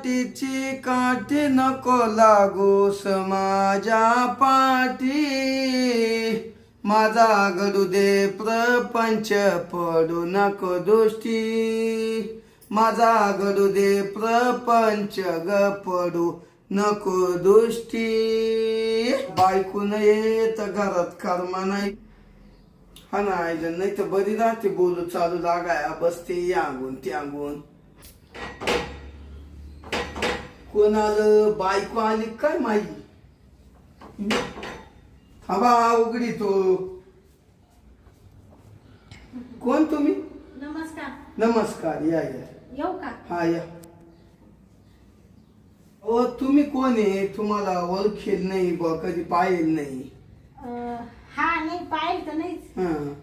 काठीची काठी नको लागूस माझ्या पाठी, माझा घडू दे प्रपंच पडू नको दृष्टी, माझा घडू दे प्रपंच ग पडू नको दृष्टी. बायकून येत घरात कर्मा नाही, हा नाही तर बरी राहते बोलू चालू लागाया बसते यांगून त्यागून. कोण आलं? बायको आली काय माई? हा उघडी तो. कोण तुम्ही? नमस्कार. नमस्कार, या या. येऊ का? हा या. ओ तुम्ही कोण आहे? तुम्हाला ओळखेल नाही बा, कधी पाहिल नाही. हा नाही पाहिलं तर नाहीच.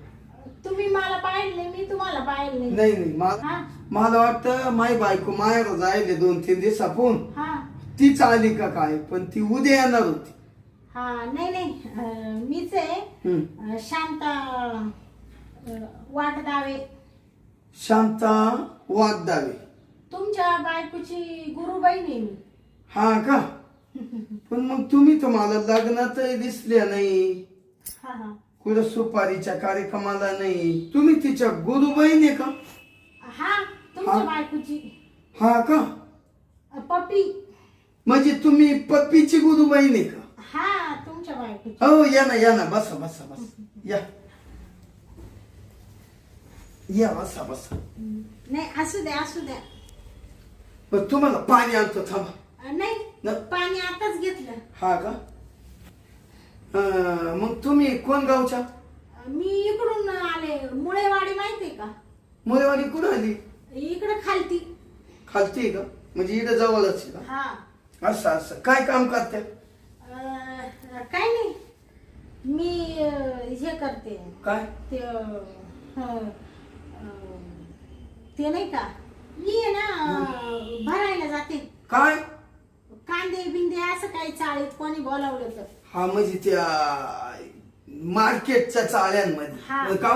तुम्ही मला पाहिलं नाही, मी तुम्हाला पाहिलं नाही. नाही नाही मला वाटतं माई बायको माहेर जायले 2-3 दिवसापून तीच आली का काय, पण ती उद्या येणार होती. हा नाही नाही मीच आहे. शांता वाटदावे. शांता वागदावे. तुमच्या बायकोची गुरुबाई आहे मी. हा का? पण मग तुम्ही तर मला लग्नातही दिसल्या नाही, कुठं सुपारीच्या कार्यक्रमाला नाही. तुम्ही तिच्या गुरुबहीण आहे का? हा तुमच्या बायकोची. हा का? पप्पी. म्हणजे तुम्ही पप्पीची गुरुबहीण आहे का? हा तुमच्या बायकोची. हो या ना बसा बसा बसा या या बसा बसा. नाही असू द्या असू द्या. पण तुम्हाला पाणी आणतो थांबा. नाही पाणी आताच घेतलं. हा का? मग तुम्ही कोण गावच्या? मी इकडून आले. मुळेवाडी माहितीये का? मुळेवाडी कुठं आली? इकडे खालती. खालती का? म्हणजे इकडे जवळच का? हा. असं असं काय काम करते? काय नाही, मी हे करते. काय? ते नाही का, मी आहे ना भरायला जाते. काय? कांदे बिंदे असं काही चाळीत कोणी बोलावलं तर. हा म्हणजे त्या मार्केटच्या चाळ्यांमध्ये का?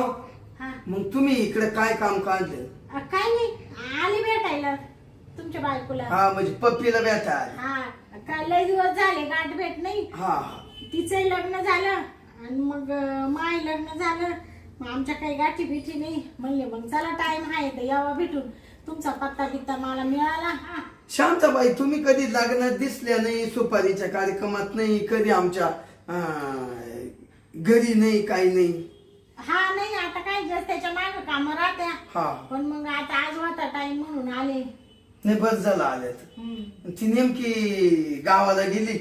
मग तुम्ही इकडे काय काम काढलं? काय नाही, आली भेटायला तुमच्या बायकोला. हा म्हणजे पप्पीला भेटायला. हा काय लय दिवस झाले गाठ भेट नाही. हा तिचंही लग्न झालं आणि मग माय लग्न झालं. मग आमच्या काही गाठी बिठी नाही. म्हणले मग चला टाइम आहे तर यावा भेटून. तुमचा पत्ता बित्ता मला मिळाला. शांताबाई तुम्ही कधी लग्नात दिसल्या नाही, सुपारीच्या कार्यक्रमात नाही, कधी आमच्या घरी नाही, काही नाही. हा नाही आता काय जस त्याच्या मागे काम राहत्या. हा पण मग आता आज होता टाइम म्हणून आले. नाही बस झालं आल्यात. ती नेमकी गावाला गेली.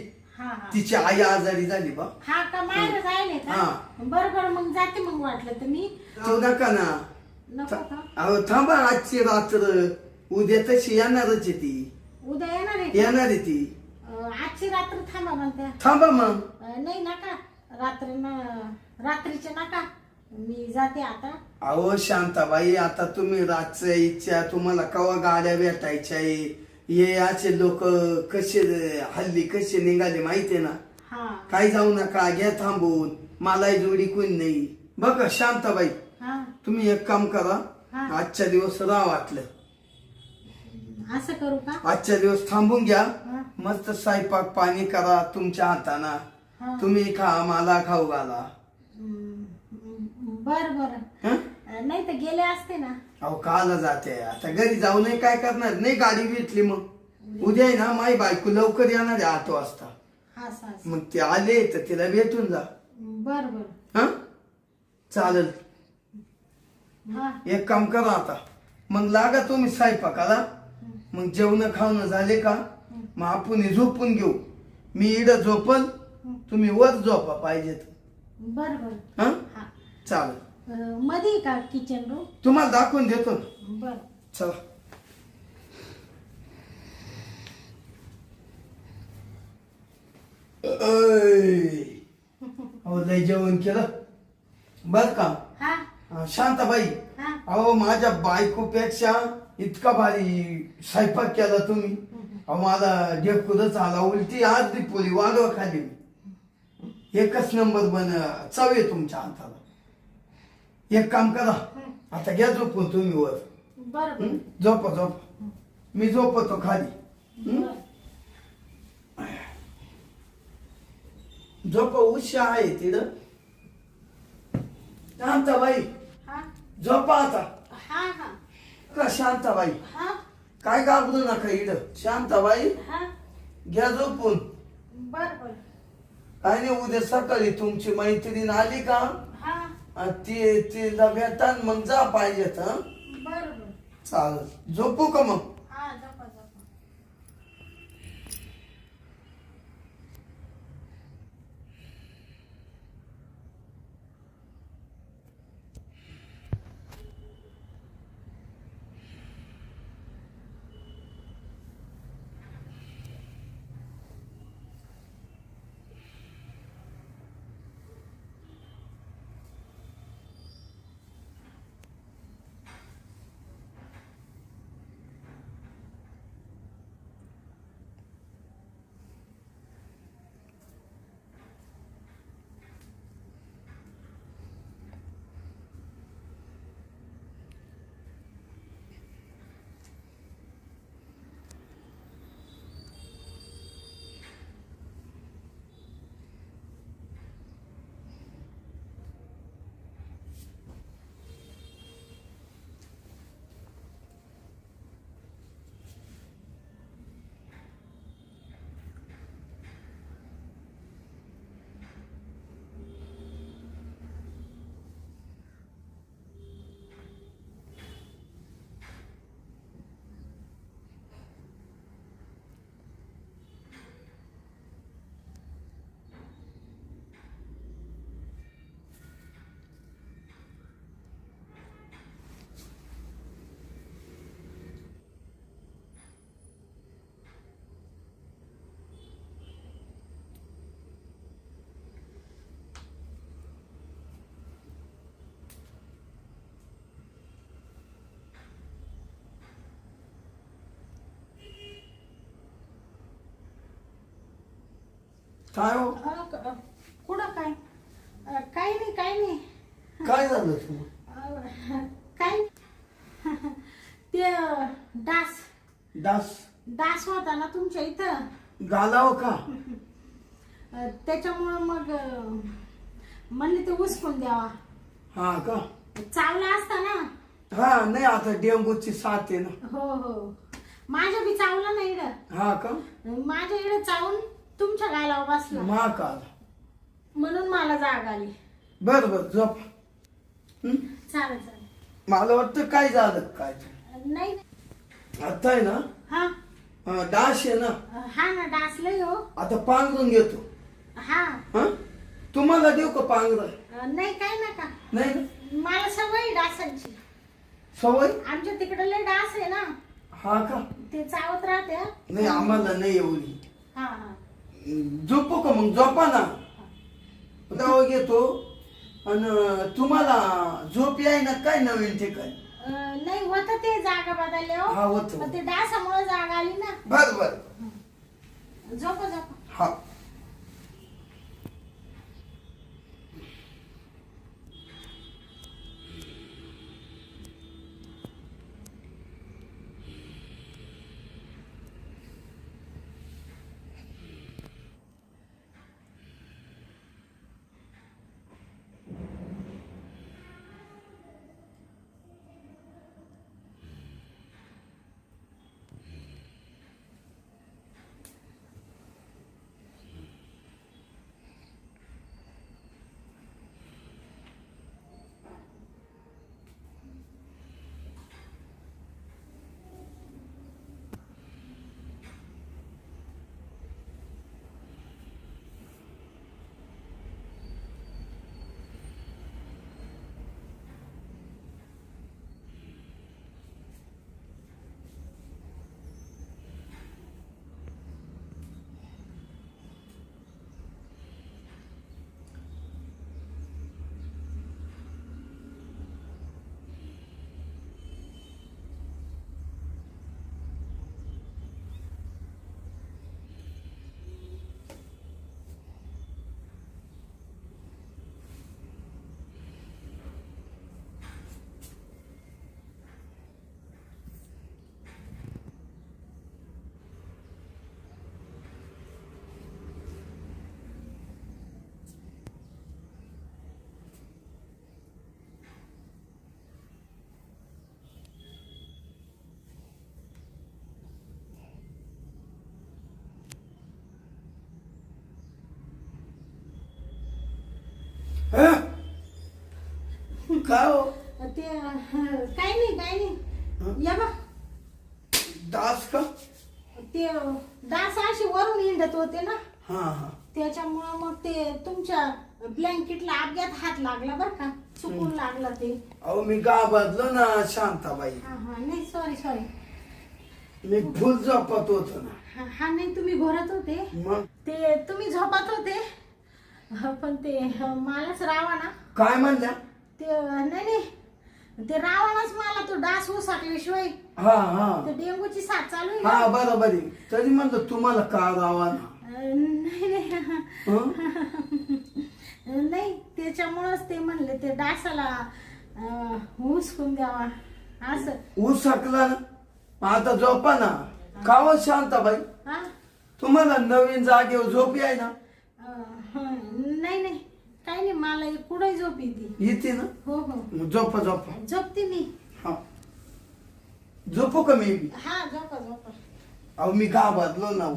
तिची आई आजारी झाली बा. हा का? माहेर जायले का? बरोबर मग जाते. मग वाटलं तर मी तो नका ना. नको का? अहो थांबा, आजची रात्र उद्या तशी येणारच आहे ती. उद्या येणार आहे? येणार आहे ती. आजची रात्र थांबा म्हणते. थांबा मग. नाही नका रात्रीचे नका, मी जाते आता. अहो शांताबाई आता तुम्ही रातच्या इच्छा, तुम्हाला कवा गाड्या भेटायच्या हे असे लोक कसे हल्ली कसे निघाले माहितीये ना. काही जाऊ नका, घ्या थांबून. मलाही जोडी कोणी नाही. बघा शांताबाई तुम्ही एक काम करा, आजच्या दिवस राहा वाटलं. असं करू का? आजच्या दिवस थांबून घ्या. मस्त स्वयंपाक पाणी करा तुमच्या हाताना. तुम्ही खा, मला खाऊ घाला. बर बर. नाही तर गेले असते ना. अहो काला जाते आता, घरी जाऊ नये काय करणार? नाही गाडी भेटली मग उद्या आहे ना, माई बायको लवकर येणार आहे 8 वाजता. मग ते आले तर तिला भेटून जा. बर बर. हा चालेल. एक काम करा आता, मग लागा तुम्ही स्वयंपाकाला. मग जेवण खावणं झाले का मग आपण झोपून घेऊ. मी इकडं झोपल, तुम्ही वर झोपा पाहिजे तर. बर बर. हा चालेल. मध्ये का किचन रूम? तुम्हाला दाखवून देतो ना. बर चला. अहो लय जेवण केलं बर का शांताबाई. अहो माझ्या बायकोपेक्षा इतका भारी स्वयंपाक केला तुम्ही. अहो मला डेपुरच आला. उलटी आज दी पोळी वाढवा खाली. एकच नंबर चव आहे तुमच्या हाताला. एक काम करा, आता घ्या झोपून तुम्ही वर. बर झोपा झोपा. मी झोपतो खाली. बरं. झोप उशा आहे तिथं. शांताबाई हा झोपा आता. हा हा का शांताबाई हा काय घाबरू नका इथं. शांताबाई हा घ्या झोपून. बर बर. काय नाही उद्या सकाळी तुमची मैत्रीण आली का हा ती तिला भेटा मग जा पाहिजे तर. बर बर. चालेल झोपू का मग. हा झोपा झोपा. काय हो कुठं काय काही नाही काही नाही. काय झालं तू. काय ते डास दास डास होता ना तुमच्या इथं. घालाव का. त्याच्यामुळं मग म्हणले ते उचकून द्यावा. हा का. चावला असता ना. हा नाही आता डेंगूची साथ आहे ना. हो हो माझ्या बी चावला नाही इकडं. हा का. माझ्या इकडे चावून तुमच्या गालावर बसला मा का. म्हणून मला जाग आली. बर बर झोप. चालेल चालेल. मला वाटतं काय झालं काय नाही आता आहे ना. हा डास आहे ना. हा ना डास लय हो. आता पांघरून घेतो. हा हा तुम्हाला देऊ का पांघर. नाही काय नका. नाही ना? मला सवय डासांची. सवय. आमच्या तिकडे लय डास आहे ना. हा का. ते चावत राहते. नाही आम्हाला नाही एवढी. हा हा झोपू का मग झोपा ना. दवा घेतो आणि तुम्हाला झोप याय ना काय नवीन ठिकाणी. नाही होत ते जागा बदलले हो. हा होतं. पण ते डासामुळे जागा आली ना. बर बर. झोपा झोपा. हा काय हो ते काय नाही या बा दास का ते डास अशी वरून हिंडत होते ना हा हा त्याच्यामुळं मग ते तुमच्या ब्लँकेटला अपघात हात लागला बर का चुकून लागला ते अहो मी गावातलो ना शांताबाई हा हा नाही सॉरी मी फुल झोपत होतो ना हा नाही तुम्ही घोरत होते मग ते तुम्ही झोपत होते पण ते मलाच रावा ना काय म्हणल्या ते नाही ते रावणच मला तो डास उसाकल्याशिवाय हा हा ते डेंगूची साथ चालू आहे हा ना. बरोबर आहे तरी म्हणलं तुम्हाला का रावा ना नाही हं? नाही त्याच्यामुळंच ते म्हणले ते डासाला हुसकून द्यावा असं ऊस सकला ना आता झोपा ना का हो शांताबाई हा तुम्हाला नवीन जागेवर झोप आहे ना नाही काही नाही मला कुठे झोप येते येते ना हो हो मग झोपा झोपा झोपते मी हा झोपू का मी बी हा झोपा अहो मी गावातलो ना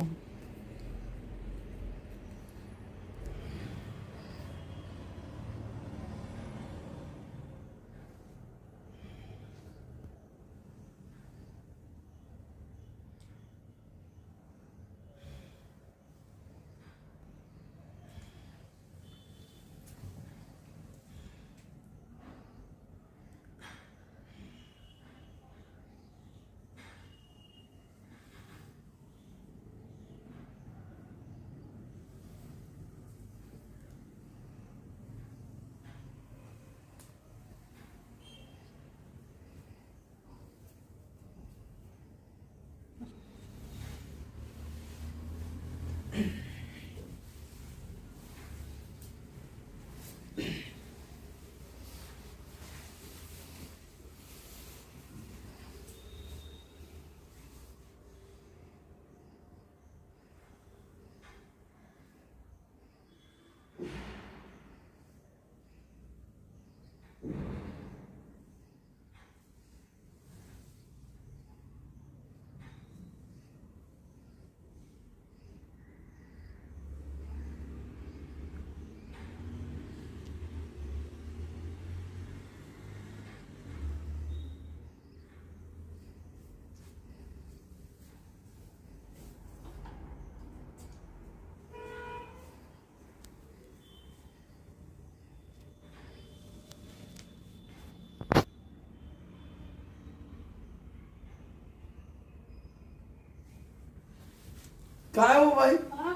काय हो बाई हा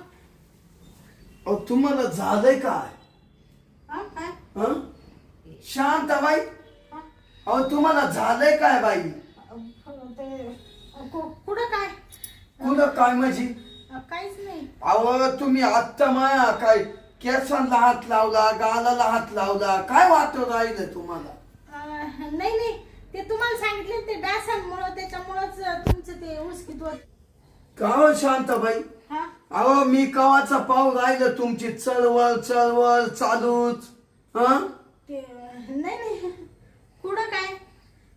अहो तुम्हाला झालंय काय काय हं? शांताबाई हा? अहो तुम्हाला झालंय काय बाई ते कुठं काय कुठं काय माझी काहीच नाही अहो तुम्ही आत्ता माया काय केसांना हात लावला गालाला हात लावला काय वाटत राहिलं तुम्हाला नाही ते तुम्हाला सांगितले ते डासांमुळं त्याच्यामुळंच तुमचं ते उचकीत होत का हो शांताबाई हा अहो मी कवाचा पाव राहिलं तुमची चळवळ चालूच हं ते नाही कुठं काय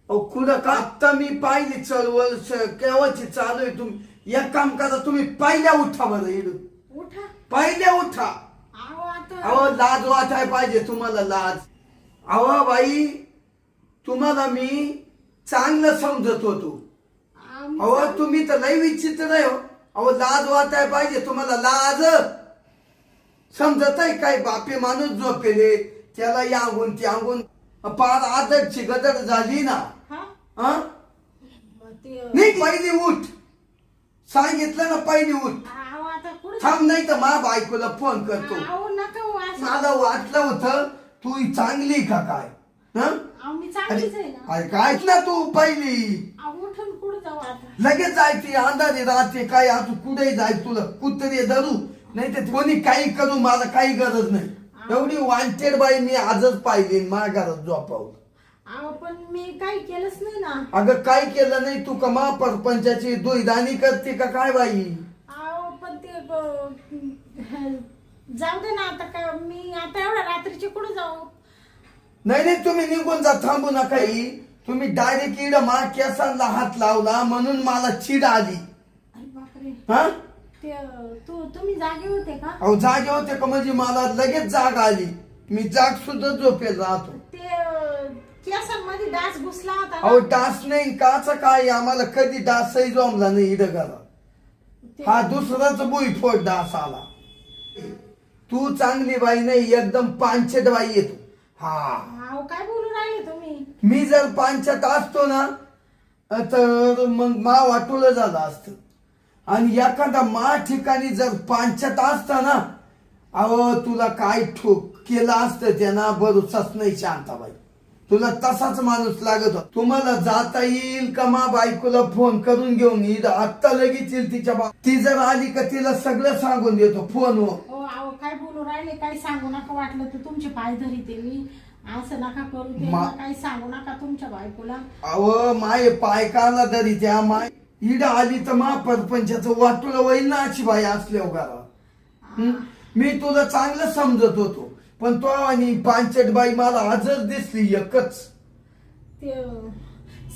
अहो कुठं का आत्ता मी पाहिली चळवळ केव्हाची चालू आहे तुम्ही एक काम करा तुम्ही पहिल्या उठा बरं इकडून उठा पहिल्या उठा अहो आता अहो लाज वाटाय पाहिजे तुम्हाला लाज अहो बाई तुम्हाला मी चांगलं समजत होतो अहो तुम्ही तर लय विचित्र आहे हो अहो लाज वाटाय पाहिजे तुम्हाला लाज समजत आहे काय बापे माणूस झोपेले त्याला यागून त्यागून पार आदरची गदर झाली ना हा हा ते नाही पहिली उठ सांगितलं ना पहिली उठ अहो आता कुठं थांब नाही तर मा बायकोला फोन करतो अहो नका हो असं मला वाटलं होतं तू चांगली का काय हं? अहो मी चांगलीच आहे ना अरे काय ना तू पहिली अहो उठून कुठं जाऊ आता लगेच जायची अंदाजे राहते काय तू कुठे जाय तुला कुत्रे धरू नाही तर कोणी काही करू मला काही गरज नाही एवढी वांटेड बाई मी आजच पाहिली माझ्या घरात झोपावून अहो पण मी काही केलंच नाही ना अगं काय केलं नाही तू का मा परपंचाची दुईदानी करते का काय बाई अहो पण ते जाऊ दे ना आता का मी आता एवढ्या रात्रीची कुठं जाऊ नाही तुम्ही निघून जा थांबू नका ही तुम्ही डायरेक्ट इड मा केसांना हात लावला म्हणून मला चिड आली अरे बापरे हा ते तुम्ही जागे होते का अहो जागे होते का म्हणजे मला लगेच जाग आली मी जाग सुद्धा झोपेल राहतो ते केसांमध्ये डास घुसला होता अहो ना. डास नाही काचा काय आम्हाला कधी डासही जमला नाही इथं घरात. ते- हा दुसराच बुईफोड डास आला. तू चांगली बाई नाही एकदम पांचट बाई येतो. हा अहो काय बोलू राहिले तुम्ही. मी जर पांचट असतो ना तर मग मा वाटोळं झालं असतं. आणि एखादा मा ठिकाणी जर पांचट असता ना अहो तुला काय ठोक केलं असतं त्यानं भरोसाच नाही शांताबाई. तुला तसाच माणूस लागत होता. तुम्हाला जाता येईल का मा बायकोला फोन करून घेऊन येईल आत्ता लगेच येईल तिच्या ती जर आली का तिला सगळं सांगून देतो फोनवर. हो अहो काय बोलू राहिले. काही सांगू नका. वाटलं तर तुमचे पाय धरीते मी. असं नका करू. ते काही सांगू नका तुमच्या बायकोला. अहो माय पाय काला तरी त्या माय इड आली तर मा परपंचाचं वाटोळं होईल ना अशी बाई असल्यावर घरात. मी तुला चांगलं समजत होतो पण तो आणि पांचट बाई मला आजच दिसली एकच. ते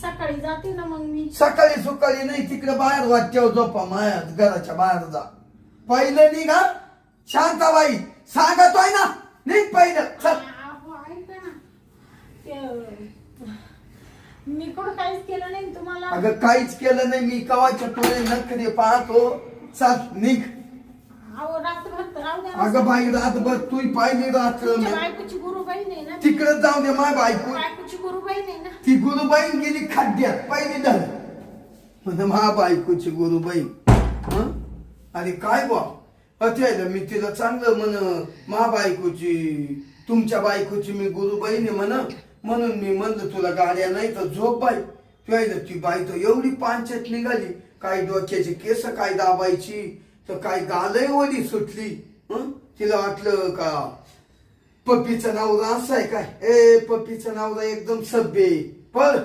सकाळी जाते ना मग मी. सकाळी सकाळी नाही तिकडे बाहेर वाटच्यावर झोपा माया घराच्या बाहेर जा. पहिलं निघा शांताबाई सांगतोय ना निघ पहिलं चल. अहो, ऐका ना. ते मी कुठं काहीच केलं नाही तुम्हाला. अगं काहीच केलं नाही मी कवाच्या टोळे नखरे पाहतो. चल निघ. अहो रात्रभर राहू द्या ना. अगं बाई रातभर तू पाहिली रात्र तुमच्या बायकोची गुरुबाई आहे ना. तिकडे जाऊ दे माय बायको. बायकोची गुरुबाई आहे ना. ती गुरुबाई गेली खड्ड्यात पहिली धर म्हणजे मा बायकोची गुरुबाई. हं? अरे काय बा अत्यायला मी तिला चांगलं म्हण मा बायकोची तुमच्या बायकोची मी गुरुबाईने म्हणून मी म्हणलं तुला गाड्या नाही तर झोप बाई. ती बाई तर एवढी पांचट निघाली. काय डोक्याची केस काय दाबायची तर काय गालही ओली सुटली. तिला वाटलं का पप्पीचं नवरा असं आहे काय. ए पप्पीचं नवरा एकदम सभ्य पण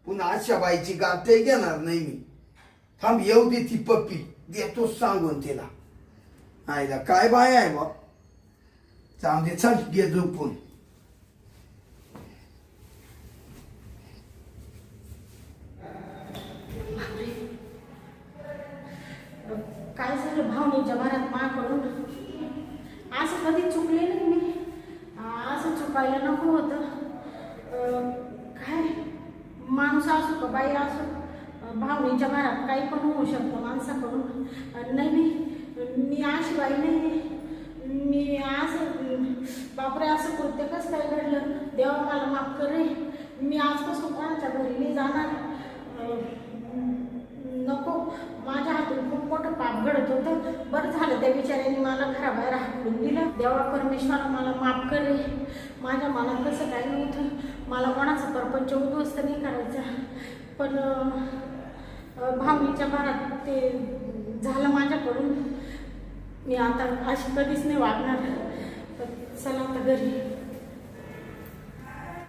पुन्हा अशा बाईची गाठही घेणार नाही मी. थांब येऊ दे ती पप्पी देतो सांगून तिला. आयला काय बाय आहे बा. जाऊ दे चल घे झोपून. काय झालं भावनेच्या भरात माकडून. असं कधी चुकले नाही मी. असं चुकायला नको होतं. काय माणूस असो का बाई असो भावनेच्या भरात काही पण होऊ शकतं माणसाकडून. नाही मी अशी बाई नाही. मी असं बापरे असं कृत्य कसं काय घडलं. देवा मला माफ कर रे. मी आजपासून कोणाच्या घरी नाही जाणार. नको. माझ्या हातून खूप मोठं पाप घडत होतं. बरं झालं त्या बिचाऱ्यांनी मला घराबाहेर हाकलून दिलं. देवा परमेश्वर मला माफ कर रे. माझ्या मनात तसं काही नव्हतं. मला कोणाचा परपंच उद्ध्वस्त नाही करायचा. पण भावनेच्या भरात ते झालं माझ्याकडून. मी आता अशी कधीच नाही वागणार. चला आता घरी.